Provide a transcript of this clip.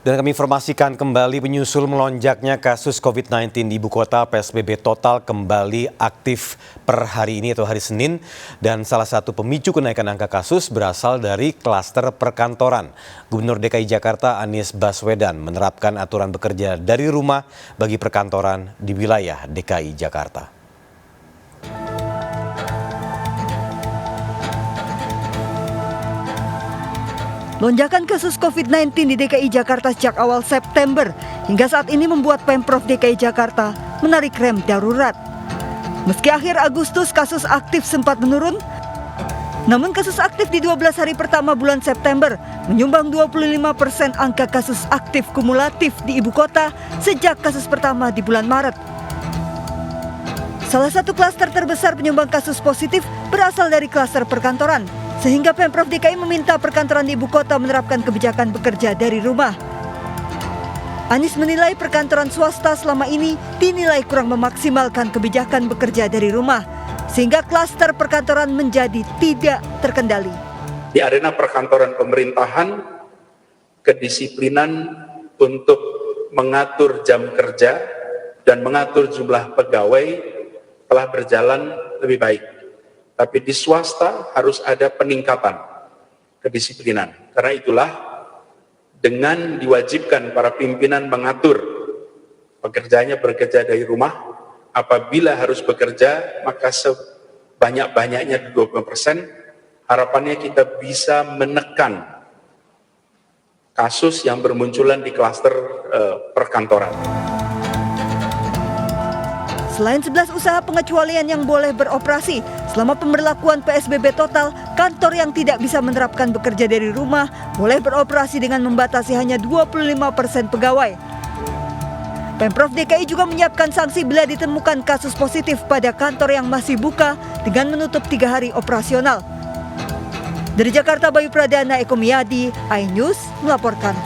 Dan kami informasikan kembali menyusul melonjaknya kasus COVID-19 di ibu kota, PSBB total kembali aktif per hari ini atau hari Senin. Dan salah satu pemicu kenaikan angka kasus berasal dari klaster perkantoran. Gubernur DKI Jakarta Anies Baswedan menerapkan aturan bekerja dari rumah bagi perkantoran di wilayah DKI Jakarta. Lonjakan kasus COVID-19 di DKI Jakarta sejak awal September hingga saat ini membuat Pemprov DKI Jakarta menarik rem darurat. Meski akhir Agustus kasus aktif sempat menurun, namun kasus aktif di 12 hari pertama bulan September menyumbang 25% angka kasus aktif kumulatif di ibu kota sejak kasus pertama di bulan Maret. Salah satu klaster terbesar penyumbang kasus positif berasal dari klaster perkantoran. Sehingga Pemprov DKI meminta perkantoran di ibu kota menerapkan kebijakan bekerja dari rumah. Anies menilai perkantoran swasta selama ini dinilai kurang memaksimalkan kebijakan bekerja dari rumah, sehingga klaster perkantoran menjadi tidak terkendali. Di arena perkantoran pemerintahan, kedisiplinan untuk mengatur jam kerja dan mengatur jumlah pegawai telah berjalan lebih baik. Tapi di swasta harus ada peningkatan kedisiplinan. Karena itulah dengan diwajibkan para pimpinan mengatur pekerjaannya bekerja dari rumah, apabila harus bekerja maka sebanyak-banyaknya 20%, harapannya kita bisa menekan kasus yang bermunculan di klaster perkantoran. Selain 11 usaha pengecualian yang boleh beroperasi, selama pemberlakuan PSBB total, kantor yang tidak bisa menerapkan bekerja dari rumah boleh beroperasi dengan membatasi hanya 25% pegawai. Pemprov DKI juga menyiapkan sanksi bila ditemukan kasus positif pada kantor yang masih buka dengan menutup 3 hari operasional. Dari Jakarta, Bayu Pradana, Eko Miyadi, iNews melaporkan.